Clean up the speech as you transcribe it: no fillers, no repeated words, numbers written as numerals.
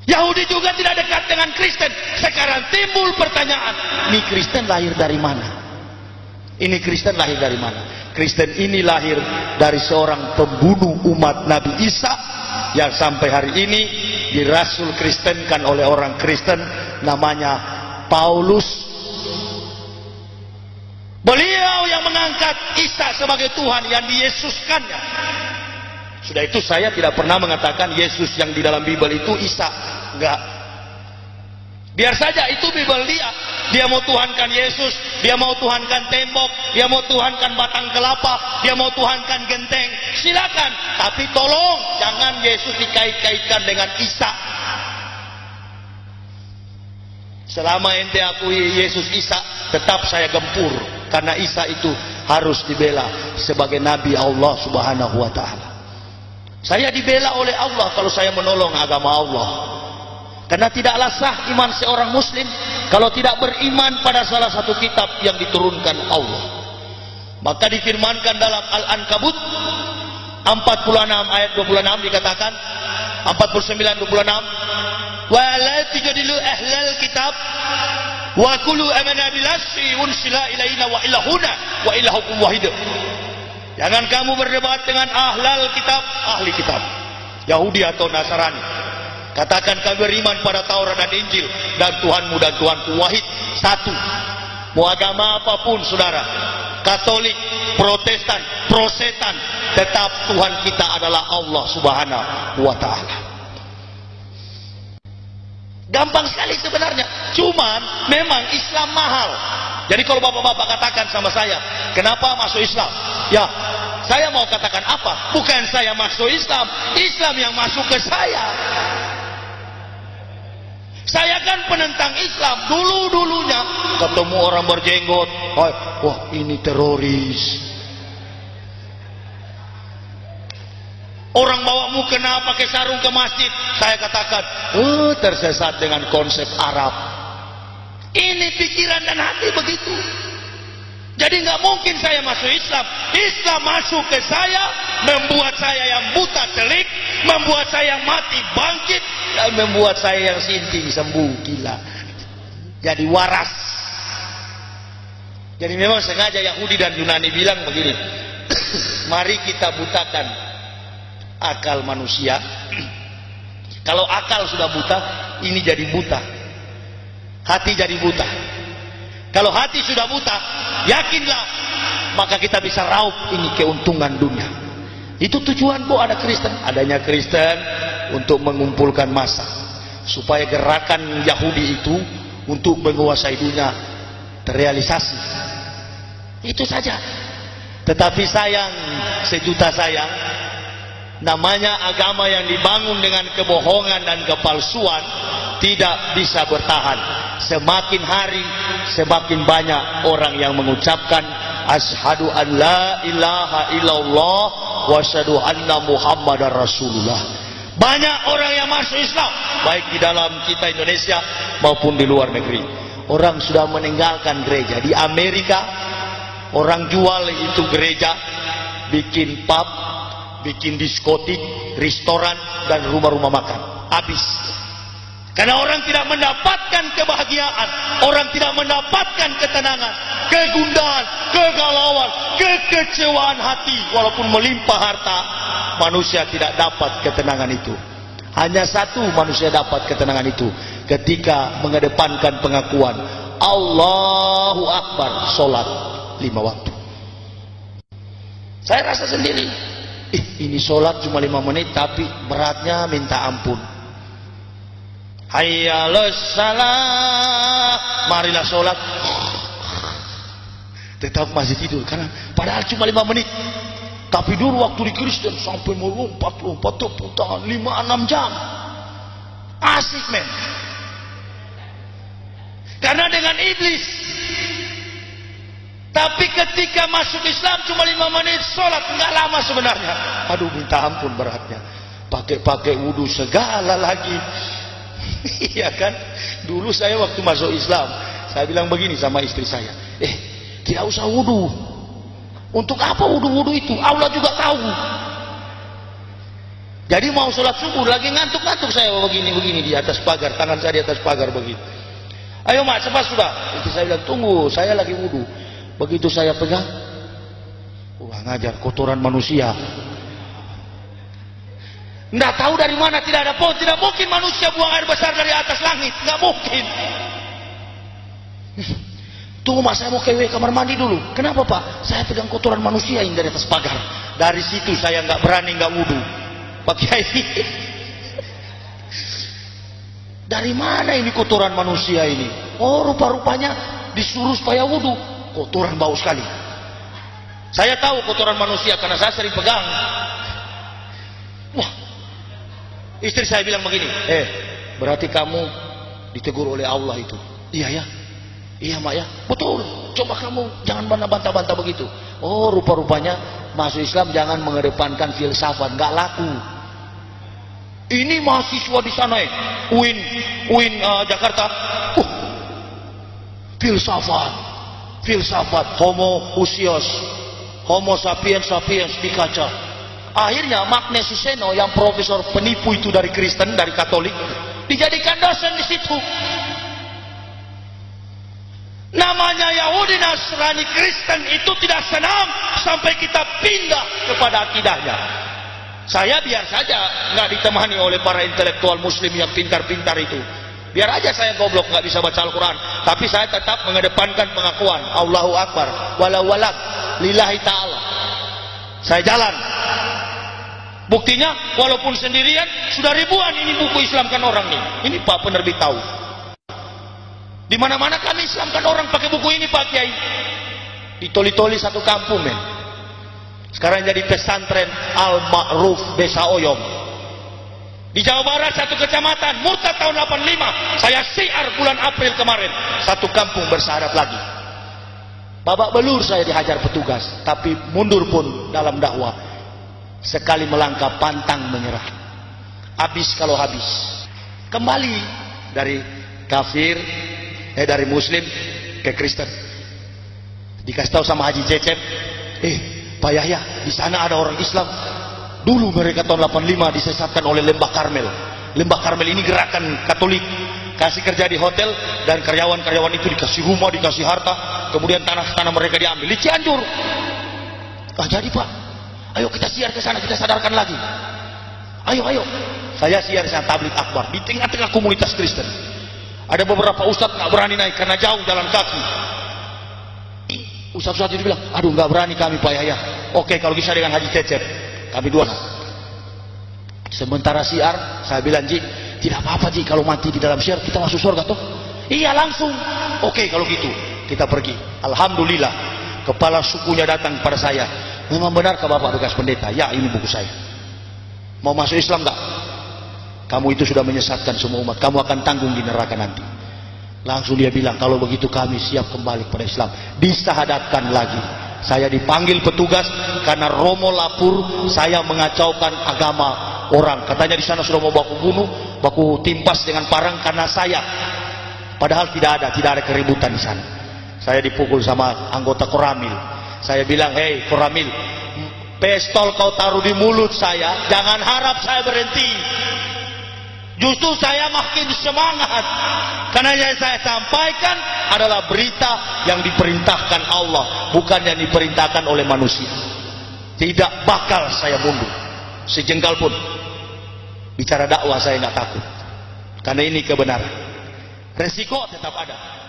Yahudi juga tidak dekat dengan Kristen. Sekarang timbul pertanyaan, ini Kristen lahir dari mana? Ini Kristen lahir dari mana? Kristen ini lahir dari seorang pembunuh umat Nabi Isa yang sampai hari ini dirasul Kristenkan oleh orang Kristen, namanya Paulus. Beliau yang mengangkat Isa sebagai Tuhan, yang diyesuskannya. Sudah itu saya tidak pernah mengatakan Yesus yang di dalam Bible itu Isa. Enggak. Biar saja itu Bible dia. Dia mau tuhankan Yesus, dia mau tuhankan tembok, dia mau tuhankan batang kelapa, dia mau tuhankan genteng. Silakan, tapi tolong jangan Yesus dikait-kaitkan dengan Isa. Selama ente akui Yesus Isa, tetap saya gempur, karena Isa itu harus dibela sebagai nabi Allah Subhanahu wa taala. Saya dibela oleh Allah kalau saya menolong agama Allah. Karena tidaklah sah iman seorang muslim kalau tidak beriman pada salah satu kitab yang diturunkan Allah. Maka difirmankan dalam Al-Ankabut 46 ayat 26 dikatakan, 49 26, wa la tujadilu ahlal kitab wa qulu amanna billahi unsila ilaina wa ilahuna wa ilahukum wahid. Jangan kamu berdebat dengan ahlal kitab, ahli kitab, Yahudi atau Nasrani. Katakan kami beriman pada Taurat dan Injil, dan Tuhanmu dan Tuhanku wahid, satu. Mau agama apapun saudara, Katolik, Protestan, Prosetan, tetap Tuhan kita adalah Allah Subhanahu wa taala. Gampang sekali sebenarnya. Cuman memang Islam mahal. Jadi kalau bapak-bapak katakan sama saya, kenapa masuk Islam? Ya, saya mau katakan apa? Bukan saya masuk Islam, Islam yang masuk ke saya. Saya kan penentang Islam dulu-dulunya. Ketemu orang berjenggot, wah ini teroris. Orang bawa mukena pakai sarung ke masjid, saya katakan, tersesat dengan konsep Arab. Ini pikiran dan hati begitu. Jadi nggak mungkin saya masuk Islam. Islam masuk ke saya, membuat saya yang buta telik, membuat saya mati bangkit, dan membuat saya yang sinting sembuh gila. Jadi waras. Jadi memang sengaja Yahudi dan Yunani bilang begini, mari kita butakan akal manusia. Kalau akal sudah buta, ini jadi buta. Hati jadi buta. Kalau hati sudah buta, yakinlah, maka kita bisa raup ini keuntungan dunia. Itu tujuan kok ada Kristen. Adanya Kristen untuk mengumpulkan massa, supaya gerakan Yahudi itu untuk menguasai dunia terrealisasi. Itu saja. Tetapi sayang, sejuta sayang, namanya agama yang dibangun dengan kebohongan dan kepalsuan tidak bisa bertahan. Semakin hari semakin banyak orang yang mengucapkan asyhadu an la ilaha illallah wa asyhadu anna muhammadar rasulullah. Banyak orang yang masuk Islam, baik di dalam kita Indonesia maupun di luar negeri. Orang sudah meninggalkan gereja. Di Amerika orang jual itu gereja, bikin pub, bikin diskotik, restoran, dan rumah-rumah makan. Habis. Karena orang tidak mendapatkan kebahagiaan, orang tidak mendapatkan ketenangan, kegundahan, kegalauan, kekecewaan hati. Walaupun melimpah harta, manusia tidak dapat ketenangan itu. Hanya satu manusia dapat ketenangan itu, ketika mengedepankan pengakuan Allahu Akbar, sholat 5 waktu. Saya rasa sendiri, ini sholat cuma 5 menit, tapi beratnya minta ampun. Hayya 'alas salah, marilah sholat. Tetap masih tidur, karena padahal cuma 5 menit. Tapi dulu waktu di Kristen sampai melompat-lompat tepuk tangan 5-6 jam. Asik men. Karena dengan iblis. Tapi ketika masuk Islam cuma 5 menit sholat, enggak lama sebenarnya. Aduh minta ampun beratnya. Pakai wudhu segala lagi. Iya kan? Dulu saya waktu masuk Islam, saya bilang begini sama istri saya, tidak usah wudhu. Untuk apa wudhu-wudhu itu? Allah juga tahu. Jadi mau sholat subuh lagi ngantuk-ngantuk saya begini di atas pagar, tangan saya di atas pagar begini. Ayo mak, cepat sudah. Itu saya bilang, tunggu, saya lagi wudhu. Begitu saya pegang, wah ngajar, kotoran manusia. Nggak tahu dari mana, tidak ada pohon, tidak mungkin manusia buang air besar dari atas langit, nggak mungkin. Tunggu mak, saya mau ke kamar mandi dulu. Kenapa pak? Saya pegang kotoran manusia ini dari atas pagar. Dari situ saya nggak berani nggak wudhu. Pak Kiai, dari mana ini kotoran manusia ini? Oh, rupa-rupanya disuruh supaya wudhu. Kotoran bau sekali. Saya tahu kotoran manusia karena saya sering pegang. Wah, istri saya bilang begini, berarti kamu ditegur oleh Allah itu. Iya ya, iya mak ya, betul. Coba kamu jangan bantah-bantah begitu. Oh, rupa-rupanya masuk Islam jangan mengedepankan filsafat, nggak laku. Ini mahasiswa di sana, UIN Jakarta, filsafat, homo usios, homo sapiens dikaca. Akhirnya Magnus Suseno yang profesor penipu itu dari Kristen, dari Katolik, dijadikan dosen di situ. Namanya Yahudi, Nasrani, Kristen itu tidak senang sampai kita pindah kepada akidahnya. Saya biar saja nggak ditemani oleh para intelektual muslim yang pintar-pintar itu. Biar aja saya goblok nggak bisa baca Al-Quran, tapi saya tetap mengedepankan pengakuan Allahu Akbar, walau walam, lillahi ta'ala. Saya jalan. Buktinya walaupun sendirian sudah ribuan ini buku Islamkan orang nih. Ini Pak penerbit tahu. Di mana-mana kami Islamkan orang pakai buku ini Pak Kiai. Ditoli-toli satu kampung men. Sekarang jadi pesantren Al-Ma'ruf Desa Oyom. Di Jawa Barat satu kecamatan, murtad tahun 85. Saya siar bulan April kemarin. Satu kampung bersyahadat lagi. Babak belur saya dihajar petugas, tapi mundur pun dalam dakwah. Sekali melangkah pantang menyerah. Habis kalau habis. Kembali dari kafir, dari muslim ke Kristen. Dikasih tahu sama Haji Cecep, Pak Yahya, di sana ada orang Islam. Dulu mereka tahun 85 disesatkan oleh Lembah Karmel. Lembah Karmel ini gerakan Katolik. Kasih kerja di hotel dan karyawan-karyawan itu dikasih rumah, dikasih harta, kemudian tanah-tanah mereka diambil di Cianjur. Jadi Pak, ayo kita siar ke sana, kita sadarkan lagi. Ayo. Saya siar sana tabligh akbar di tengah-tengah komunitas Kristen. Ada beberapa ustadz nggak berani naik karena jauh jalan kaki. Ustadz itu bilang, aduh nggak berani kami Pak Yahya. Oke, kalau bisa dengan Haji Cecep, kami dua. Sementara siar, saya bilang, Ji, tidak apa-apa Ji, kalau mati di dalam siar kita masuk surga toh? Iya langsung. Oke, kalau gitu kita pergi. Alhamdulillah, kepala sukunya datang pada saya. Memang benarkah Bapak bekas pendeta? Ya, ini buku saya. Mau masuk Islam nggak? Kamu itu sudah menyesatkan semua umat. Kamu akan tanggung di neraka nanti. Langsung dia bilang, kalau begitu kami siap kembali kepada Islam. Disahadatkan lagi. Saya dipanggil petugas karena Romo lapor saya mengacaukan agama orang. Katanya di sana sudah mau baku bunuh, baku timpas dengan parang karena saya. Padahal tidak ada keributan di sana. Saya dipukul sama anggota Koramil. Saya bilang, hei Koramil, pistol kau taruh di mulut saya, jangan harap saya berhenti. Justru saya makin semangat karena yang saya sampaikan adalah berita yang diperintahkan Allah, bukan yang diperintahkan oleh manusia. Tidak bakal saya mundur sejengkal pun. Bicara dakwah saya nggak takut karena ini kebenaran. Resiko tetap ada.